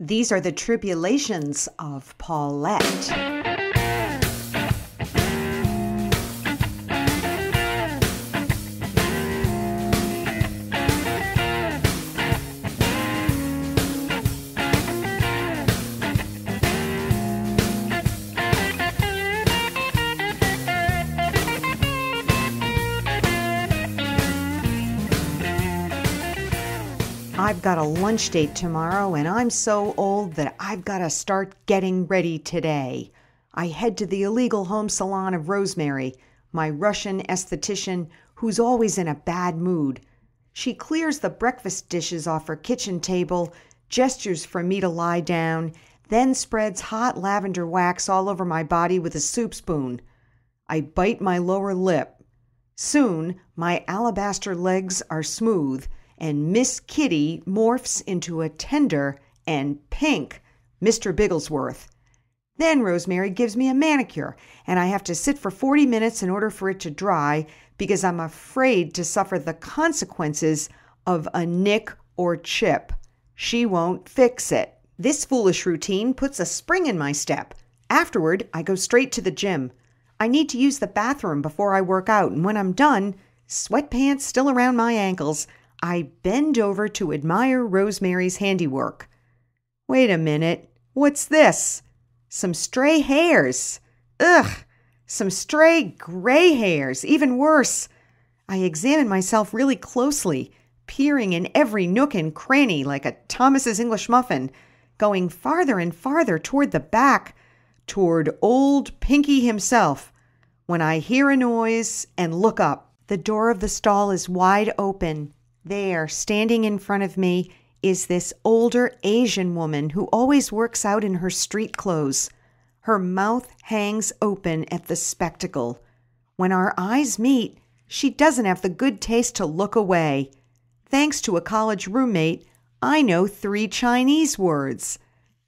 These are the tribulations of Paulette. I've got a lunch date tomorrow, and I'm so old that I've got to start getting ready today. I head to the illegal home salon of Rosemary, my Russian esthetician who's always in a bad mood. She clears the breakfast dishes off her kitchen table, gestures for me to lie down, then spreads hot lavender wax all over my body with a soup spoon. I bite my lower lip. Soon, my alabaster legs are smooth, and Miss Kitty morphs into a tender and pink Mr. Bigglesworth. Then Rosemary gives me a manicure, and I have to sit for 40 minutes in order for it to dry because I'm afraid to suffer the consequences of a nick or chip. She won't fix it. This foolish routine puts a spring in my step. Afterward, I go straight to the gym. I need to use the bathroom before I work out, and when I'm done, sweatpants still around my ankles, I bend over to admire Rosemary's handiwork. Wait a minute. What's this? Some stray hairs. Ugh! Some stray gray hairs. Even worse. I examine myself really closely, peering in every nook and cranny like a Thomas's English muffin, going farther and farther toward the back, toward old Pinky himself, when I hear a noise and look up. The door of the stall is wide open. There, standing in front of me, is this older Asian woman who always works out in her street clothes. Her mouth hangs open at the spectacle. When our eyes meet, she doesn't have the good taste to look away. Thanks to a college roommate, I know 3 Chinese words.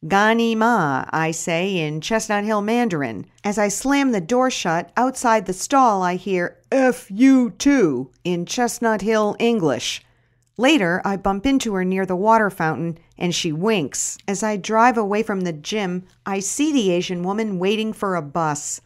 Gani ma, I say in Chestnut Hill Mandarin. As I slam the door shut, outside the stall I hear F you too in Chestnut Hill English. Later, I bump into her near the water fountain, and she winks. As I drive away from the gym, I see the Asian woman waiting for a bus.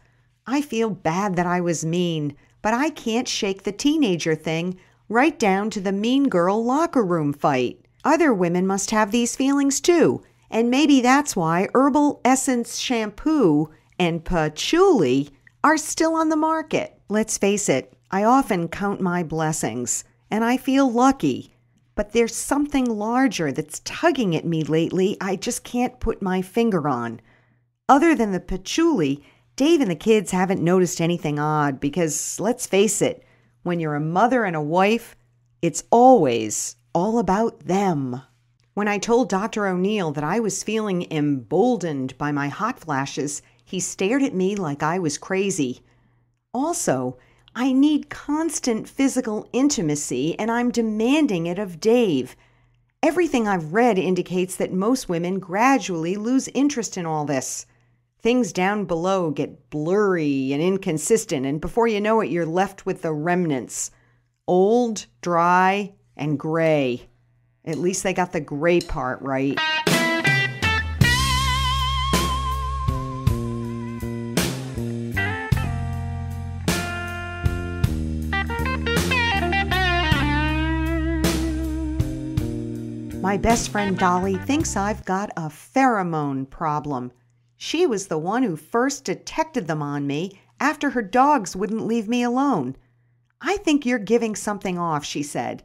I feel bad that I was mean, but I can't shake the teenager thing, right down to the mean girl locker room fight. Other women must have these feelings too, and maybe that's why Herbal Essence shampoo and patchouli are still on the market. Let's face it, I often count my blessings, and I feel lucky. But there's something larger that's tugging at me lately I just can't put my finger on. Other than the patchouli, Dave and the kids haven't noticed anything odd because, let's face it, when you're a mother and a wife, it's always all about them. When I told Dr. O'Neill that I was feeling emboldened by my hot flashes, he stared at me like I was crazy. Also, I need constant physical intimacy, and I'm demanding it of Dave. Everything I've read indicates that most women gradually lose interest in all this. Things down below get blurry and inconsistent, and before you know it, you're left with the remnants. Old, dry, and gray. At least they got the gray part right. My best friend Dolly thinks I've got a pheromone problem. She was the one who first detected them on me after her dogs wouldn't leave me alone. I think you're giving something off, she said.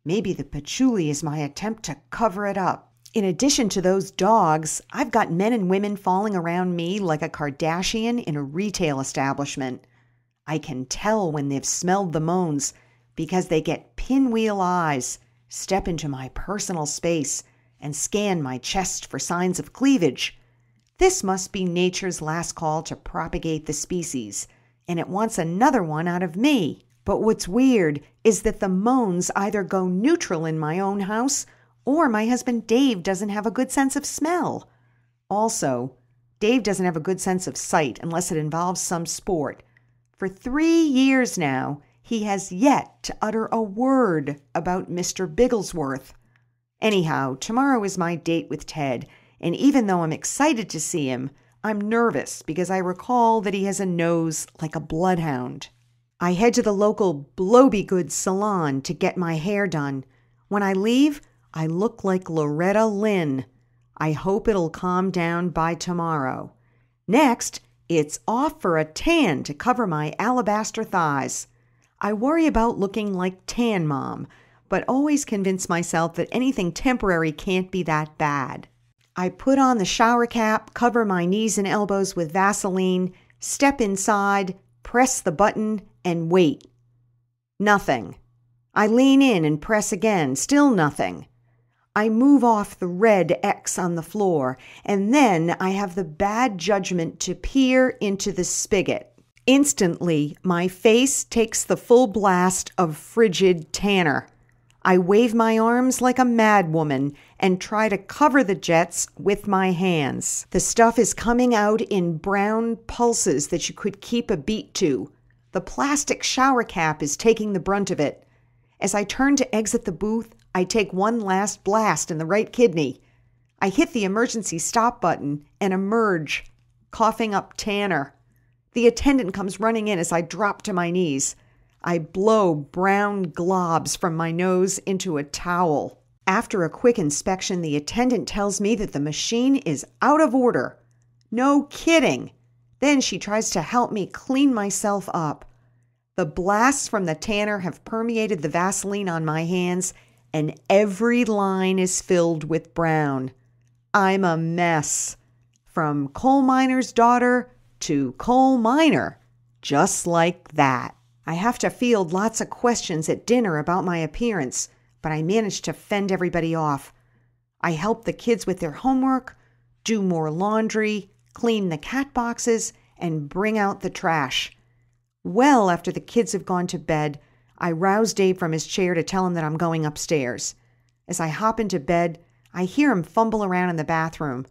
Maybe the patchouli is my attempt to cover it up. In addition to those dogs, I've got men and women falling around me like a Kardashian in a retail establishment. I can tell when they've smelled the moans because they get pinwheel eyes, step into my personal space, and scan my chest for signs of cleavage. This must be nature's last call to propagate the species, and it wants another one out of me. But what's weird is that the moans either go neutral in my own house or my husband Dave doesn't have a good sense of smell. Also, Dave doesn't have a good sense of sight unless it involves some sport. For 3 years now, he has yet to utter a word about Mr. Bigglesworth. Anyhow, tomorrow is my date with Ted, and even though I'm excited to see him, I'm nervous because I recall that he has a nose like a bloodhound. I head to the local blow-be-good salon to get my hair done. When I leave, I look like Loretta Lynn. I hope it'll calm down by tomorrow. Next, it's off for a tan to cover my alabaster thighs. I worry about looking like Tan Mom, but always convince myself that anything temporary can't be that bad. I put on the shower cap, cover my knees and elbows with Vaseline, step inside, press the button, and wait. Nothing. I lean in and press again, still nothing. I move off the red X on the floor, and then I have the bad judgment to peer into the spigot. Instantly, my face takes the full blast of frigid tanner. I wave my arms like a madwoman and try to cover the jets with my hands. The stuff is coming out in brown pulses that you could keep a beat to. The plastic shower cap is taking the brunt of it. As I turn to exit the booth, I take one last blast in the right kidney. I hit the emergency stop button and emerge, coughing up tanner. The attendant comes running in as I drop to my knees. I blow brown globs from my nose into a towel. After a quick inspection, the attendant tells me that the machine is out of order. No kidding. Then she tries to help me clean myself up. The blasts from the tanner have permeated the Vaseline on my hands, and every line is filled with brown. I'm a mess. From coal miner's daughter to coal miner. Just like that. I have to field lots of questions at dinner about my appearance, but I manage to fend everybody off. I help the kids with their homework, do more laundry, clean the cat boxes, and bring out the trash. Well, after the kids have gone to bed, I rouse Dave from his chair to tell him that I'm going upstairs. As I hop into bed, I hear him fumble around in the bathroom.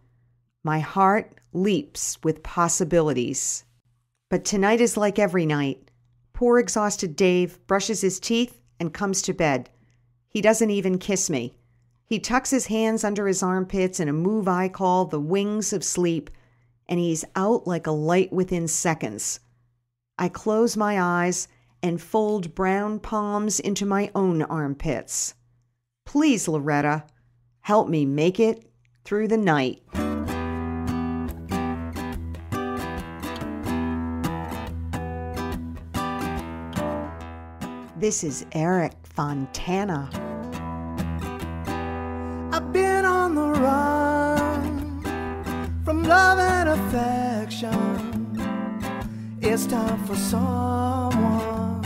My heart leaps with possibilities. But tonight is like every night. Poor exhausted Dave brushes his teeth and comes to bed. He doesn't even kiss me. He tucks his hands under his armpits in a move I call the wings of sleep, and he's out like a light within seconds. I close my eyes and fold brown palms into my own armpits. Please, Loretta, help me make it through the night. This is Eric Fontana. I've been on the run from love and affection. It's time for someone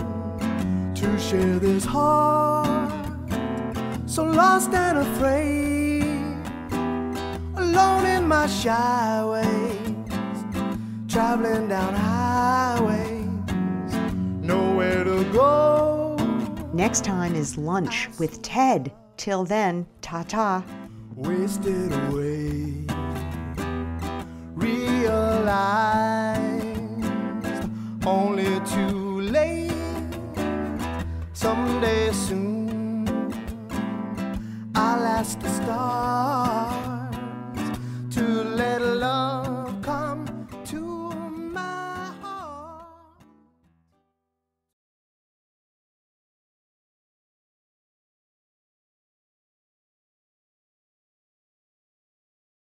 to share this heart. So lost and afraid, alone in my shy ways, traveling down highways, nowhere to go. Next time is lunch with Ted. Till then, ta-ta. Wasted away.